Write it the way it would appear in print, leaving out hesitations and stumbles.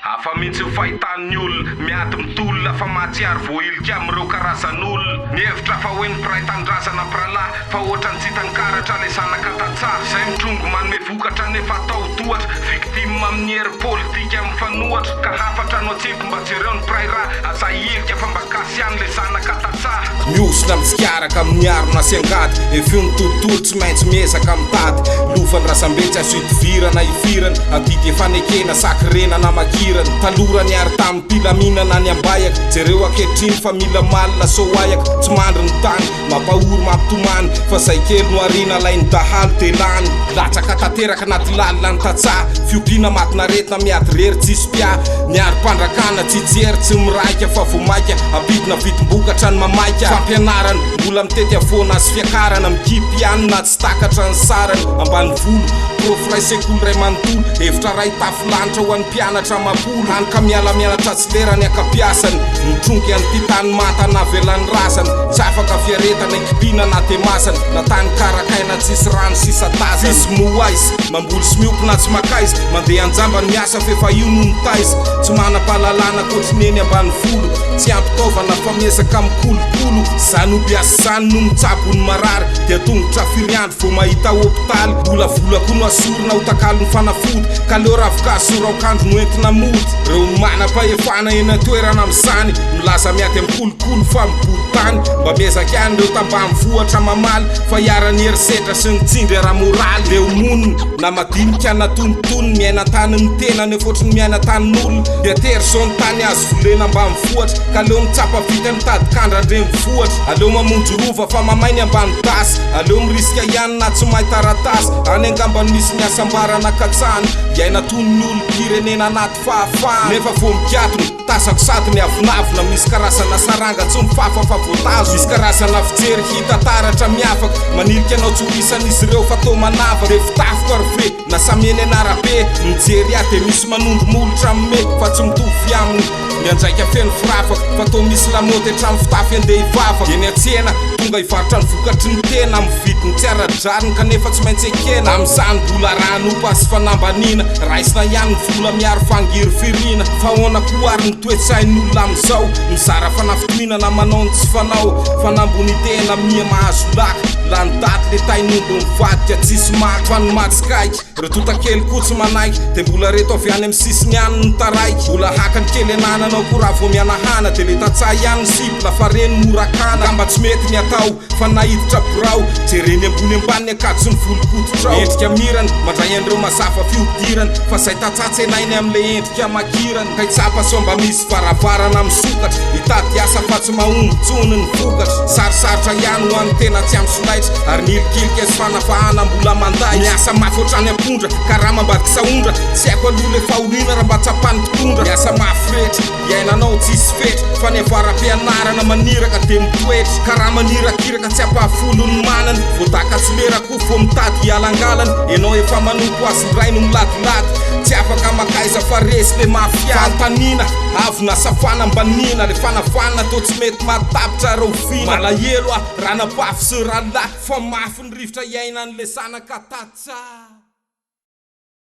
Hafa mihitsy fahitan'n'y miady mitolona fa mahatsiaro voailika amin'ireo karazan'olona. Mihevitra fa hoe mpiray tanindrazana mpirahalahy fa ohatry tsy hitan'n'ny karatra ilay ZANAKA TANTSAHA. Zahay mitrongy manome vokatra nefa atao tohatra. Victime amin'ny hery politika mifanohitra. Ka hafatra no atsipy mba jereo ny mpirahalahy. Zahay fa mba kasiany ilay ZANAKA TANTSAHA. Miosona mitsikaraka amin'ny arona siangady. Efio ny tontolo tsy maintsy miezaka mitady. Lofany rasambetsy azo idivirana ifirana. Atidy efanekena sakirena na makirana. Talorany ary tamin'ny mpilaminana ny ambayaka. Jereo akehitriny fa mila malina soayaka. Tsy mandry ny tany mampahory mampitomany. Fa zay kely no arina lainy dahalo delany. Latsaka tanteraka anaty lalina ny tantsaha. Fiompiana matin'aretina miady rery tsisy pia. Miary mpandrakana tsijery tsy miraika fa vomaika. Ampidina vitim-bokatra ny mamaika. Fampianarana mbola mitety avoana azy fiakarana. Mikipy ihany na tsy takatra ny sarany. Ambany volo prof ray sekoly ray manontolo. Hevitra ray tafilanitra ho an'ny mpianatra mapolo. Hany ka miala-mianatra tsy lerany akapiasany. Mitrongy an'ity tany manta navelan'ny rasany. Tsy afaka fiaretana ekipina na temasany. Na tany karakaina tsisy rano sisa tazany. Fisy moaizy mamboly sy miopy na tsy makaizy. Mandeha anjambany miasa fefa io no nitaizy. Tsy manam-pahalalana koatrineny ambany volo. Tsy ampitaovana fa miezaka mikolokolo. Zany obiasy zany no mitsabony marary. Dia tongotra firiandro vao mahita hôpitaly. Mbola koa no asorona ho takalo ny fanafody. Ka leo ravikazo soraokandro no entina mody. Reo manam-pahefana eny an-toerana amin'izany. Milaza miady amkolokolo fa mibotany. Mba miezaka ihany reo tambany vohatra mamaly. Fa hiarany herisetra sy nitsindry ara moraly. Reo monina na madinika na tonitony. Miaina tany ny tena nefa ohatriny miaina tanin'olona. Dia tery zao ny tany azo volena ambany vohatra. Ka leo mitsapa vita mitady kandra ndreny vohatra. Aleo mamonjy rova fa mamainy ambany tasy. Aleo miriska ihany na tsy mahay taratasy. Any angambany misy miasambarana katsany. Iaina tonin'olo pirenena anaty fahafahana. Nefa vao mikatony tasako sady ny avinavina. Misy karazana saranga tsy mifafa fa voatazo. Misy karazana fijery hita taratra miafaka. Manilika anao tsorisan'izy ireo fa to manavaka. Re fitafiko ary fe na samieny anarabe. Mijery ahy de misy manondro molotra ame. Fa tsy mitovy aminy mianjaika feno firafaka. Fa to misy lamoty hatramy fitafy andeha hivavaka. Eny atsena tonga hivarotra ny vokatry ny tena. Mividiny tsy ara-drariny kanefa tsy maintsy ekena. Am'izany bola rano pasy fanambanina. Raisina ihany vola miaro fangiry firina. Fa hoana koa ary ny toetsain'olona am'izao. Mizara fanafitohinana manao ny tsy fanao. Fanambony tena mia mahazo laka. La ny daty le tainombo mivadika tsisy maky. Fa ny matsikaiky reo tota-kely koa tsy manaiky. De mbola reto avy any amin'ny sisiny ihany ny taraiky. Mbola hakany kely anananao ko raha vao mianahana. De le tantsaha ihany ny sipy lafa reny morakana. Gamba tsy mety ny atao fa nahiditra birao. Jereny ambony ambany akajo ny volokototrao. Endrika mirana mandray an'ireo mazafa fiodirana. Fa zay tantsaha tsenainy am'le endrika makirana. Ka hitsapa so mba misy varavarana misokatra. Hitady asa fa tsy mahombotsony ny vokatra. Sarosarotra ihany ho an'ny tena tsy amsolaitra. Ary nilikilika sy fanafahana mbola manday. Miasa mafy ohatrany apondra karaha mambadiky saondra. Tsy haiko aloha le fahoriana raha mba tsapany mpitondra. Miasa mafy rehetra iainanao tsisy fetra. Fa ny avaram-pianarana maniraka de mitoetra. Karaha manirakiraka tsy ampahafolo ny manany. Voadaka tsy lera koa vao mitady hialangalany. Enao efa manompo azy ray no miladilady. Tsy afaka makaiza fa resy le mafia. Fantanina avona safana mbanina. Le fanafana to tsy mety matapitra reo vina. Malahelo raha napafy sy rahalahy. Fa mafy ny rivotra iainan'le ZANAKA TANTSAHA.